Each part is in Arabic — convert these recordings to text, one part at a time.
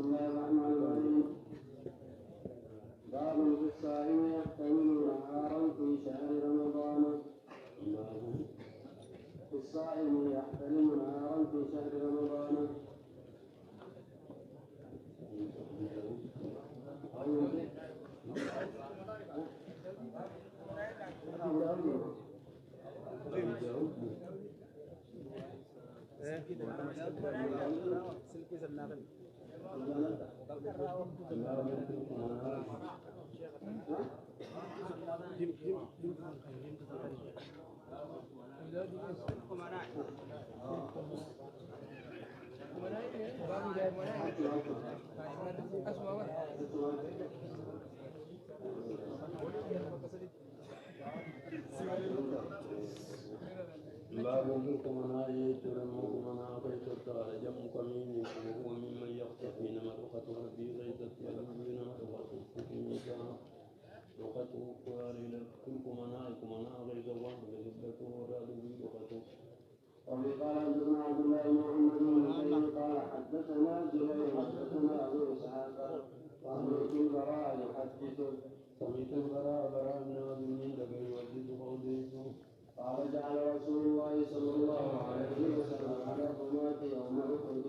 الله الرحمن الرحيم. باب في الصائم يحتمل نهارا في شهر رمضان. في الصائم يحتمل نهارا في شهر رمضان. باب مناء مناء بيت الدار جمع كمين وهو ممن يقتفي مرقة ربي غيث التلمين مرقة في وقته قال كل مناء غيث الله لذبته وراد به وقته. وفي قال حدثنا عبد الله بن محمد بن قال حدثنا زهير حدثنا ابو اسحاق سمعت البراء يحدث براء بن عازب لقد يحدث قوله قال جعل رسول الله صلى الله عليه وسلم على الرماة يوم أحد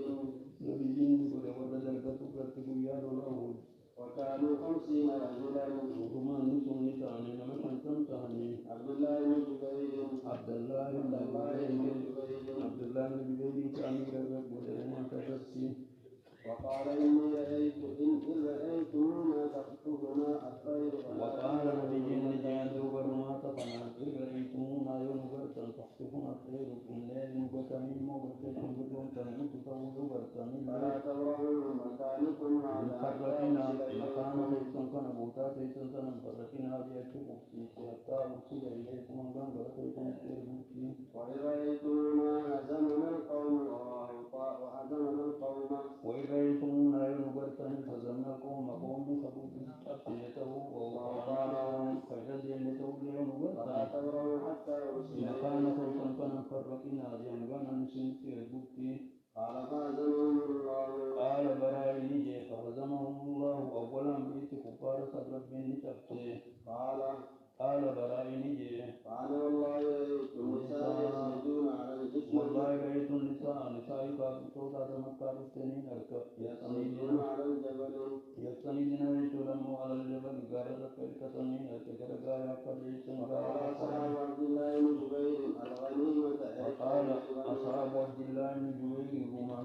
نبيين ولد الكتب يا له وكانوا 50 رجلا وهما نصف نساء لما تنتهي عبد الله بن جبير كان يقول تبسي وقال إني رأيت إن رأيتما تخطبنا الطير. وقال نبي نجاد برمات فنادر رأيتمونا ينبرتا تخطفنا الطير من ليل بكمين مبرتكم بدون تنمت تولوا برتمين فلا تبرعوا مكانكم مفرقنا مكانا ليسن كان بوتا ليسن كان مفرقنا بيأتكم حتى أرسل إليكم أنغان برتكم الطير بوتين. وإن رأيتمونا هزمنا القوم وهزمنا القوم. وإن رأيتمونا ينبرتا هزمنا القوم قوم خبوط أفئدته وأوطانهم فجزيته لينبرتا فلا تبرعوا حتى أرسل مكانكم كان مفرقنا بأنغان نسنتير بوتين. قال فهزمهم الله. قال برائني فهزمهم الله أولا بيت كفار سبب من تبتيه. قال برائني قال والله رأيت النساء يسجدون على الجسم. والله رأيت النساء كابتون هذا مكان التنين يستندون على الجبل يتلموا على الجبل قال كالتنين كجرجا يقليسن. قال أصحاب عبد الله بن جبير الغنيمة. قال أصحاب عبد الله بن جبير هما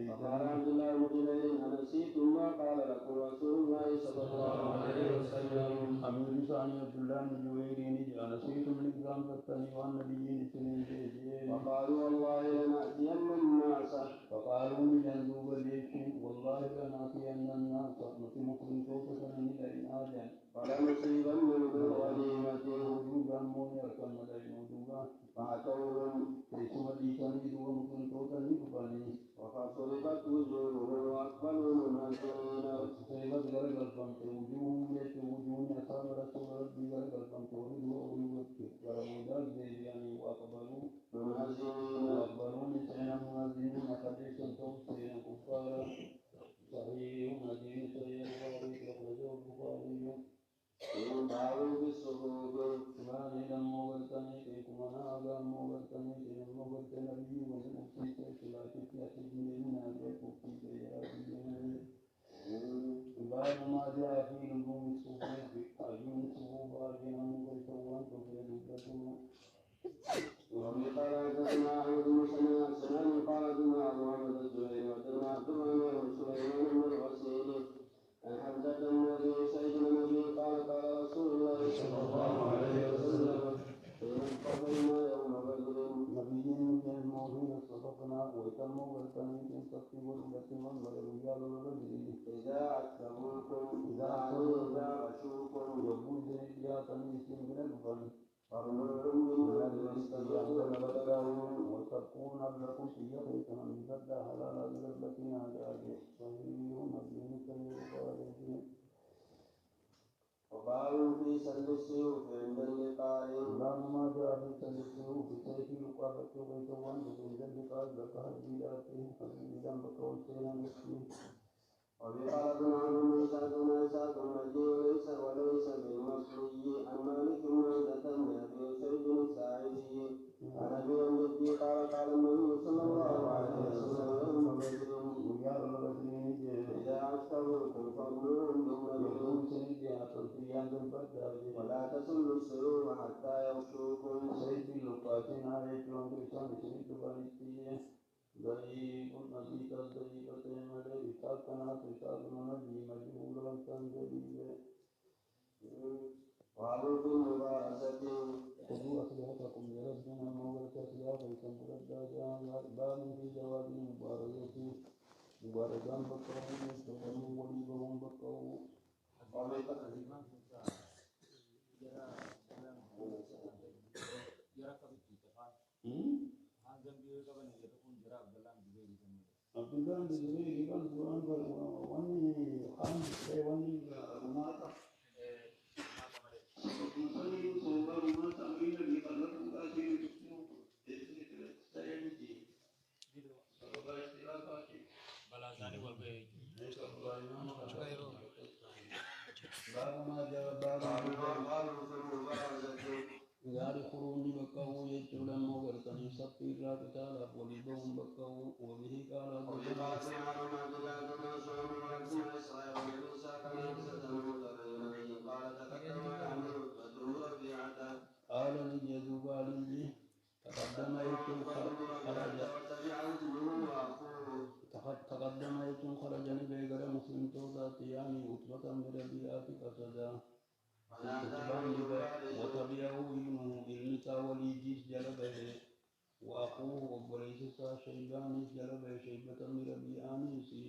فقال عبد الله بن جبير أنسيتم ما قال لكم رسول الله صلى الله عليه وسلم. أمير لسان عبد الله بن جبير أنسيتم الإسلام فاتني والنبيين سنين. وقالوا والله لنأتين الناس. فقالوا لجنوب الجيش والله لنأتين الناس نسمكم توفة من الإناث فلنصيبن من الغنيمة وجوبا مونيرا مدينوجوبا فأتوهم كيسم الإيساني ومكن توتا لبني وفصلبت وجوههم وأقبلوا منازلين. صيبت غرق الفمت وجوههم وجوههم أصحاب رسول ربي غرق الفمت وجوههم ورمودات بيجاني وأقبلوا منازلين وأقبلوا نسعنا منازلين حديثا توصينا كفارا صحيح حديث صحيح البخاري أخرجه البخاري. باب بالصحوب وإذا موغلتني كيكم أنا أبا موغلتني كي موغلت نبي ومؤتيك ثلاثة أسجن أبيك في سيارة. باب ما جاء في لزوم الصحوب أجن الصحوب أجن موغلت وأنت في لبته. وفي قال حدثنا أحمد بن سنان قال حدثنا أبو محمد الزهري وحدثنا عبد الرحمن بن سليمان بن الغسيل عن حمزة بن أبي سعيد النبي قال قال رسول الله صلى الله عليه وسلم حين انقضينا يوم بدر نبي من المؤمنين صدقنا وتموا بالتمييز تكتبوا التي من رجال الرجل إذا عتبوكم إذا غشوكم يبوز يا تمييز من الفن فارمرهم من المستجاب وتكون لكم في يقيكم من بدأ حلال التي هذا صحيح مسلم. بالسيوف عند اللقاء. باب ما جاء في سل السيوف بسيف يقابل بيتوان عند اللقاء ذكر الجيلاته حبيبا بكوسينا مسلم. وبقال ابن عمرو موسى بن عيسى المجيء وليس بالمصري عن مالك بن عبدة بن ابي سعيد الساعدي عن ابي جدي قال قال النبي صلى الله عليه وسلم يوم بدر اذا عسكركم فاغلوهم بالنبي ولا تسلوا السيوف حتى يغشوكم. سيدي لقاتنا عليك وانتم سيد فلسطين ضعيف نبيك ضعيفة مدى إساقنا تشاق منجي مجهولا تنجليل. وعلوا بالمبارسة خذوا أسلحتكم لربنا موت أسلافكم ردادا باب في جواب المبارزة مبارزان بقوا يستقروا وليبهم بقوا Abdullah bin Zubair kan Quran wani khan wani rumata masani so rumata amina di Allah ka ji saya ni bala istilaka ki bala zani wal be baba ma jawab Gari kuruni bakawu yechulan mogar kani sappi rakitala bolibom bakawu wabihi kala ala ni jazubali taqaddama yechun kharajani begara muslim toda tiyani utbatan birabiati kasada وتبعه إلمتا وليجيس جلبه وأخوه وبريسة شيبان جلبه شيبة من ربيانيسي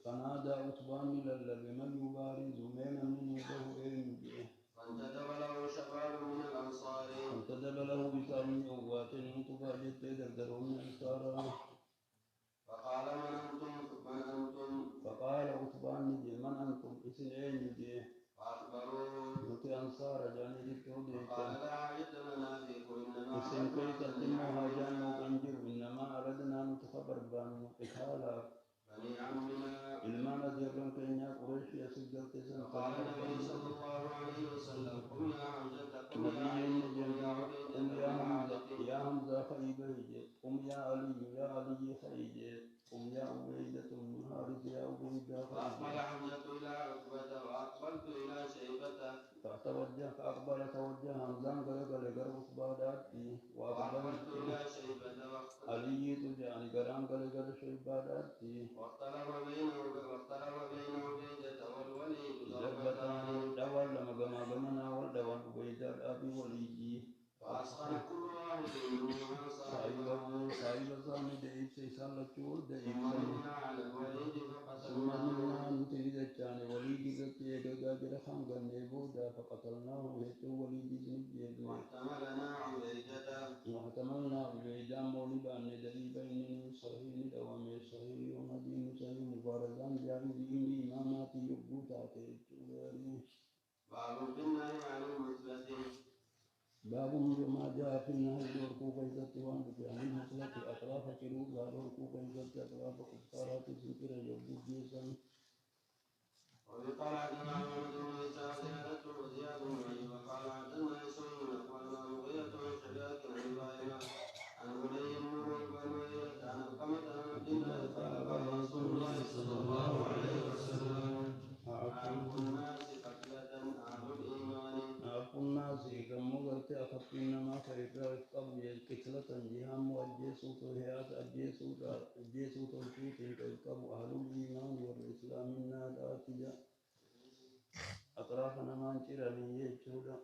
فنادى عتبان للذي من يبارز مينا من يده إلمه فانتدب له شباب من الأنصار فانتدب له بسام أوات متفاجت تدردرون أنصارا فقال فقال عتبان من أنتم إسنين جيه فأخبروه نتي أنصار جاني جتودي قال لا عيد لنا فيكم إنما إسن كي تتموها جاني وإنجر إنما أردنا نتخبر بانو إخالا بني عمنا إلما نذيرن كينيا قريش يسجل تسن قال النبي صلى الله عليه وسلم قم يا حمزة قم يا حمزة خيبه قم يا علي خيجه قم يا عبيدة بن حارث يا عبيدة فأقبل حمزة إلى عقبة وأقبلت إلى شيبة فأقبل توجه حمزان قلقل قرب باداتي وأقبلت إلى شيبة علي تجاني قرام قلقل شيباداتي واختلف بين عبيدة والوليد ضربتان دوال لما قمنا والدوال عبيدة أبي وليدي فأسخن كل واحد منهما صاحب الزاني دعيب سيسالة شور دعيب ثم جئنا نتريد الثاني وليد ذكي يدقاقر خانقا نيبودا فقتلناه هيتو وليد زنجيد واحتملنا عبيدا مولبا ندري بين صحيح دوامي صحيح ومدين صحيح مبارزان جاهدين إمامات يبوتاتي باب بالنهي عن المثلة باب ما جاء في النهي والركوب إذا توان عن المثلة أطراف كروب والركوب إذا أطراف كفارات ذكر يبدو جيسا وقال عندنا محمد بن عيسى زيادة وزياد بن علي وقال عندنا يسوع أخبرنا مغيرة عن شباك عن إبراهيم عن هدي بن المغيرة عن القمة عن عبد الله قال قال رسول الله صلى الله عليه وسلم أعف الناس قتلة أهل الإيمان أعف الناس كم مغرت أخف إنما فإبراهيم قبل قتلة جهام والجيسوت الهيات الجيسوت الشوت كم أهل الإيمان والإسلام النادات أطرافنا ما انشرني يجودا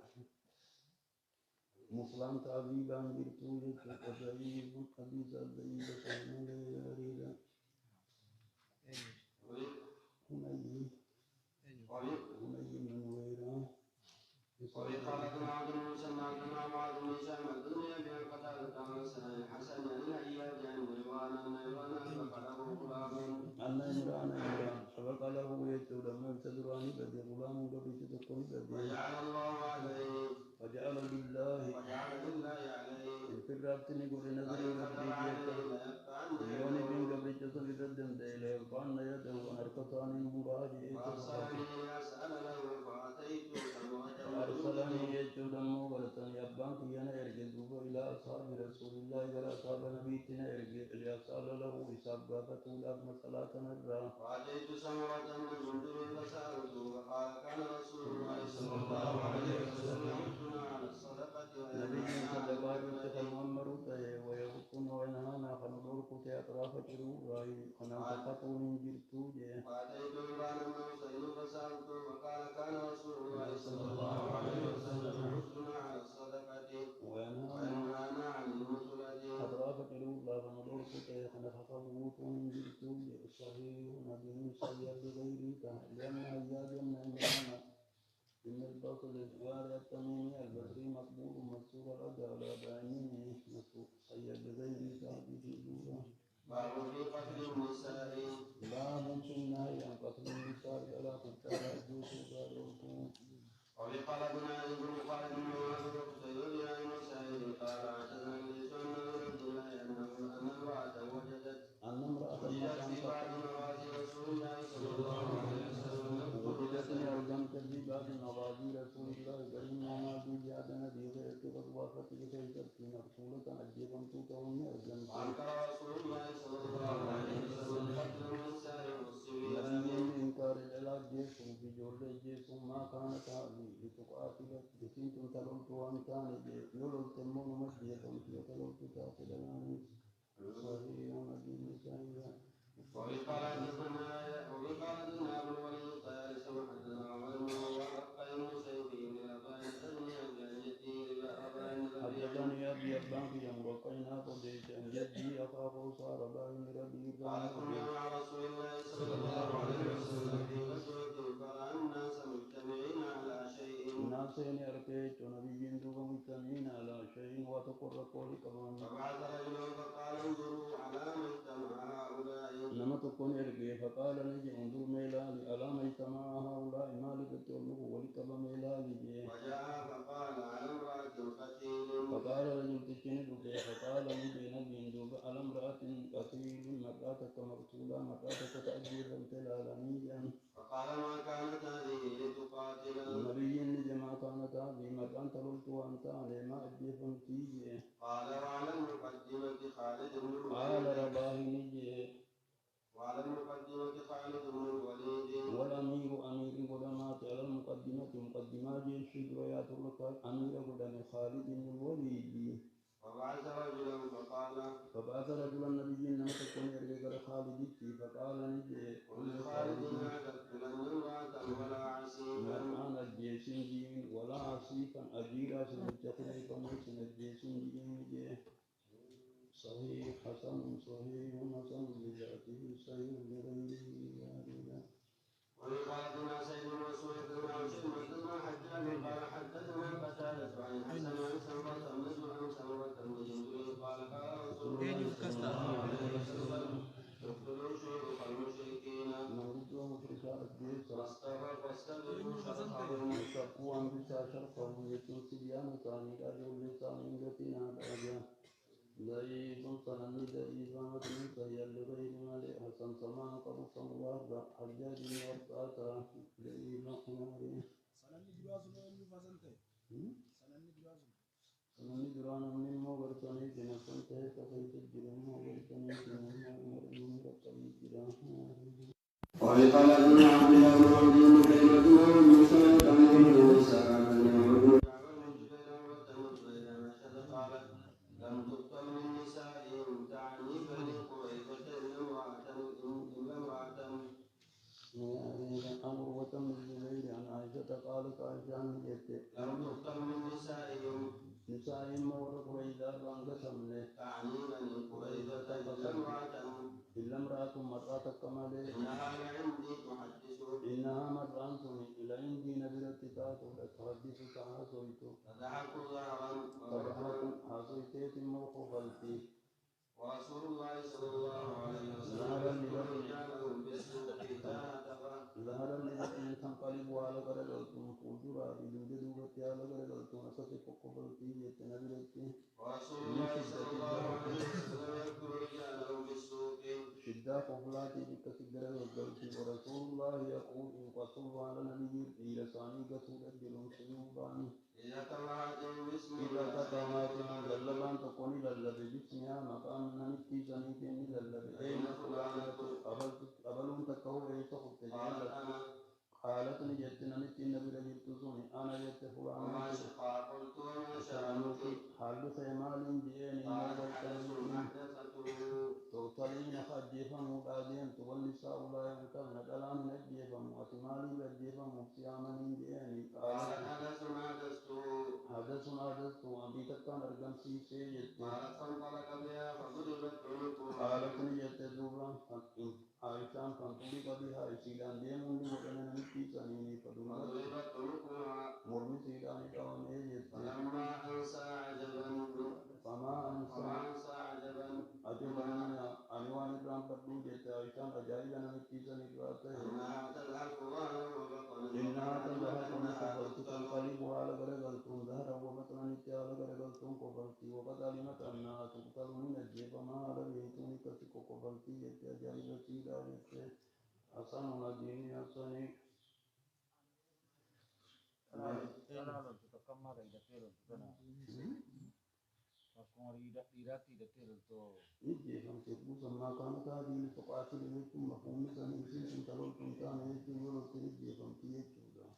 مسلم تعذيبا برتولة وضعيف حديث الضعيف كان لا يريد هني من ويراه وقال ابن عبد المسلم عندنا بعض النساء الدنيا بأن قتلت حسن الأيام عن عمران فقاله غلام أن عمران سبق له يجعل من تدراني بدي غلام قبل تدخل بدي وجعل لله عليه في الرابطين يقول نظري قبل يوني بين قبل جسد الدم ديله وقال يده ونركضان المراجع أرسلني يجود موغلة يبان كيانا يرجع إلى أصحاب رسول الله إلى أصحاب نبينا يرجع ليصل له إسحاق بابته لأب مسألة نرى وأتيت سمرة من جندب فسألته فقال كان رسول الله صلى الله عليه وسلم يحثنا على الصدقة نبي صدقات يتخمر ويغفن وينهانا فنضرك أطراف شرور فننتقطوا من جرتوجه وأتيت عمران بن حسين فسألته فقال كان رسول الله صلى الله عليه وسلم يحثنا على الصدقة وينهانا عن المثلة أطراف شرور فنضرك فننتقطوا من جرتوجه صحيح نبي سيد بغيره لأن هياج من عمران إن البطل الجوار التميمي البصري مقبول مسوق الأدى على بعينه مسوق سيد بغيره تعبيد الجورة باب في قتل النساء باب في النهي عن قتل النساء على قتال الجوش وقالوا وقال ابن علي بن خالد بن معاذ وقتيل يا مسائل قال اعتذر ليس ان رجل لا ينام ان امراه وجدت في بعض مغازي رسول الله صلى الله عليه وسلم وجدتني ارجم في بعض مغازي رسول الله فانما ما جاء نبي غيرت قد وافت لكي تبكي مقتوله اجيبا توتهم ارجم وانكر رسول الله صلى الله عليه وسلم قتل النساء والصبيان انكار العلاج جيسهم في جول جيسهم ما كانت هذه لتقاتل بسنت تلوت وانتان يولو تمون مسجدهم يتلوت تاخذ الانس صحيح مدين سعيدا وقال حدثنا ابو الوليد الطيالسي وحدثنا عمر بن وقيم سيفي بن ابان تبني عن جدي الى ابان حدثني ابي ابان وقينا قديت عن جدي اخاه صار بين ربي قال كنا مع رسول الله صلى الله عليه وسلم في غزوه فرأى الناس مجتمعين على شيء الناس يركيت نبي مجتمعين على شيء وتقر قولك فبعث رجلا فقال انظروا على ما اجتمع هؤلاء لما تكون يركي فقال نجي انظر ميلالي على ما اجتمع هؤلاء مالك تقول ولكب ميلالي وجاء فقال على امرأة قتيل فقال رجل تشند فقال نجي نبي انظر على امرأة قتيل مراتك مقتولة مراتك تأجيرا تلالانيا فقال ما كانت هذه لتقاتل النبي نجي ما كانت هذه مرة تللت وانت على ما أجيبا تيجي قال وعلى المقدمة خالد بن الوليد قال رباه نجي وعلى المقدمة خالد بن الوليد والأمير أمير قدمات على المقدمة مقدمات الشجر ياترك أمير قدم خالد بن الوليد فبعث رجلا نبي لم تكن يرجع خالد فقال نجي قل خالد لا تقتلن امرأة ولا عسيفا مرآن الجيش دين ولا عسيفا أجيرا سنتقل فمسن الجيش دين صحيح حسن صحيح حسن لذاته صحيح لغيره واردا وقالتنا سيد المسؤول بن عوشم بن حجاج قال حدثنا قتادة عن حسن عن سمرة بن سمرة بن جندب قال قال رسول الله صلى الله عليه وسلم اقتلوا شيوخ المشركين نردوا مشركاء الدين واستبقوا شرقهم وشقوا عن بسا شرقهم يتم سبيان ثاني رجل لسان عندنا درجة ضعيف سنن ضعيف متن سيئ لغير مالك حسن سماع قبل سموات حجاج وقاتا ضعيف حماري سنن جران من موغرتني جنسن تهت فيت الجرم موغرتني جنم موغرتني رقبي جران وقال ابن عبد الله بن عبد المكيمة وابن سنة عمر بن موسى لم تقتل من نسائهم تعني بني قريظة إلا امرأة أمر وتم الزبير عن عائشة قالت عائشة عن جدته لم تقتل من نسائهم مور قريظة وانقسم له تعني بني قريظة إلا امرأة مرات كمال إنها لعندي تحدث إنها مرات لعندي نبلت تحدث تحاسيت تضحك ظهرا حاسيت موقفلتي ورسول الله صلى الله عليه وسلم رجالهم بالسوق ظهر لغرغلتون أساسي فقبلتي يتنبلتي ورسول الله صلى الله عليه وسلم يذكر رجاله بالسوق شدة قبلاتي بكسجر الغلتي ورسول الله يقول إن قصوا على نبي لساني قصوا أجلهم سيوباني إذا تمعتم باسم إذا تقاماتهم للبان تكوني للب باسمها مقام نمتي سنيتين للب أين فلانة أبلون تكو أيسا خبت قالت نجت نمت النبي رجلت سوني أنا جت فلان وما شقا قلت وما شأنك حال سيمال جيني تغتلين خجيفا مقادين والنساء لا يغتلن دلان نجيفا وأتمالي بجيفا مبسياما جيني قالت حدث وأبي تكان أرقم سيجت قالت فانطلق بها فضربت عنقها قالت نجت دوبا عائشان فانطلق بها إسيلان ديمون لمدن نمتي سنيني فضربت عنقها مرمي سيلان دون إيجت فما أنسى عجبا عجبا أنوان إبراهيم بدو جت عائشان أجاري نمتي سنيني إنها تذهب كفرت تنقلب على غرغلتون ظهر وبطنا على غرغلتون كفرتي وقد علمت أنها تقتل من الجيب ما على بيتوني كسك كفرتي يتجاري بسيرا جت حسن الدين حسني يجيهم تبوس ما كانت هذه تقاتل منكم مفهوم سنين تلوكم كان يجيهم تيجيهم تيجيهم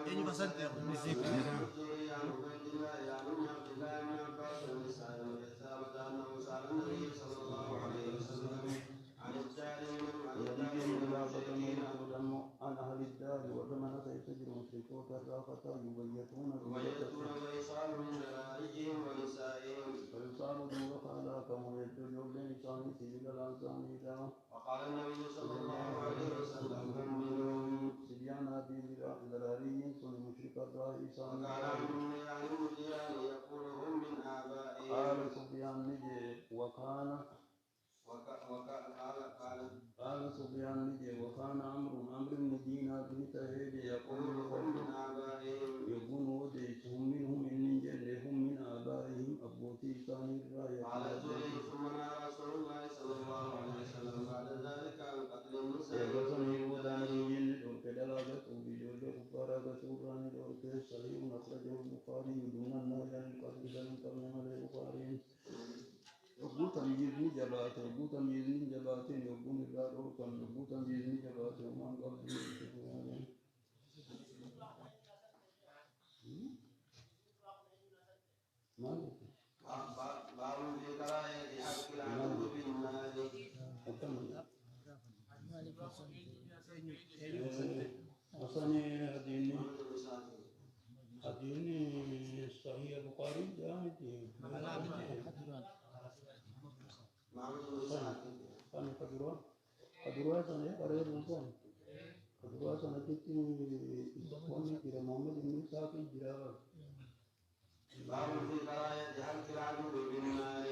يعني بسنت يا مسيب عن عبيد الله يعني عبد الله بن عباس النساء والإثابة أنه سأل النبي صلى الله عليه وسلم عن الدار عن أهل الدار وزمن سيسجر مشركون الرافة يبيتون ويصال من جلائهم ونسائهم فيصال دور خالاكم ويتجول لنسان سيد الأنسان وقال النبي صلى الله عليه وسلم هم منهم سبيان هذه الذراريين سن مشرك الرئيسان وكان يعني مديران يقول هم من آبائهم قال سفيان نجي وكان قال سفيان نجي وكان عمرو بن دينار بن تهيب يقول هم من آبائهم يقول وديت هم منهم إن جل هم من آبائهم أبوتي ثاني الراية قال الزهري ثم نهى رسول الله صلى الله عليه وسلم بعد ذلك عن قتل النساء يغسل ودانيين وكدلاغة وبيجول كفارة سوران الأركس صحيح أخرجه البخاري دون النهي عن القتل بل ترجم البخاري يقول تمييزني جبات يقول تمييزني جبات يقول الراد أركم يقول تمييزني جبات ومن قبل باب في كراهية حق العدو بالمال حسني هديني صحيح البخاري جامدي كان قدروا سنة قريب نقول قدروا سنة تيجي إسقامي كده محمد بن ساقي جرا باب في كراهية حق العدو بالمال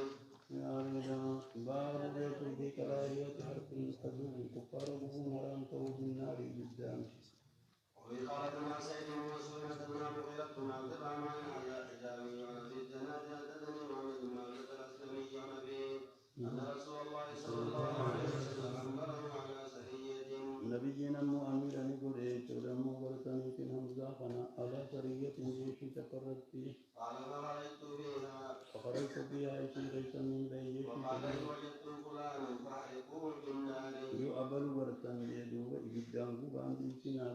باب في كراهية حق العدو كفار بهم حرام تو بالنار جدا وفي قالت مع سيد مسعود حدثنا مغيرة بن عبد الرحمن على حجابي وفي الجنة حدثني محمد بن عبد الأسلمي عن أبيه أن رسول الله صلى الله عليه وسلم أخبره على سرية نبينا مؤمر نقول تدم ورثني في همزة على سرية جيش تقرت قال فخرجت فيها عيش ليس من بين وقال وجدت فلانا فاحرقوه بالنار يؤبل ورثا يدوب إبدان بان سنا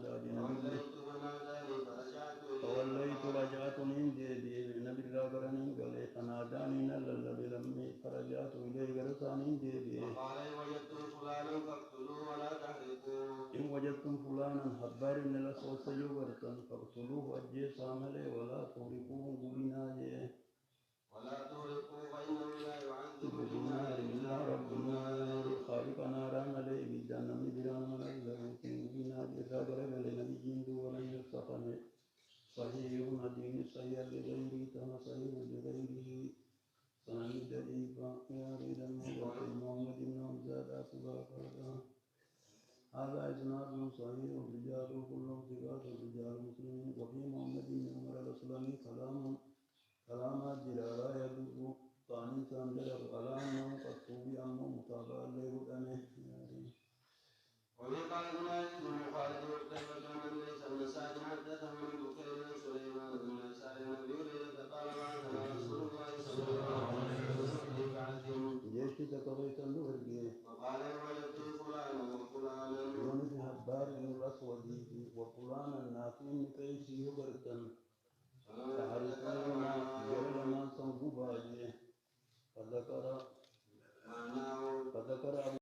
فوليت رجعت من جدي نبي الله برنين قال فناداني نلل لمي فرجعت إليه غرسانين جدي وقال وجدت فلانا فاقتلوه ولا تحرقوه إن وجدتم فلانا حبار إن لسوس يورثا فاقتلوه أجي سامله ولا تحرقوه بناجه ولا تهلكوا فإنه لا يعذب بالنار إلا رب النار خالق نارا عليه بالجنة من جيران من الله بنار إذا ضرب لنبي ولم يستقم صحيح الدين صحيح لغيره كما صحيح لغيره سنن ضعيفا يا ريت الموت محمد بن عبد الله هذا إسناد صحيح رجال كلهم ثقات رجال مسلمين. وفي محمد بن عمر الأسلمي كلامات لا يدل ثاني سندل على أنه قد توبي أنه متابع له أمه. وفي قال مالك بن خالد وقتيبة عن ليس بن سعد حدثه من بكير سليمان بن يسار النبي هريرة قال بعثنا رسول الله صلى الله عليه وسلم في بعث جيش تكريت النورجي وقال وجدت فلانا وفلانا يونس حبار بن الأسود وفلانا نافين كيسي بردا فحرقنا جلنا سنبوبا فذكر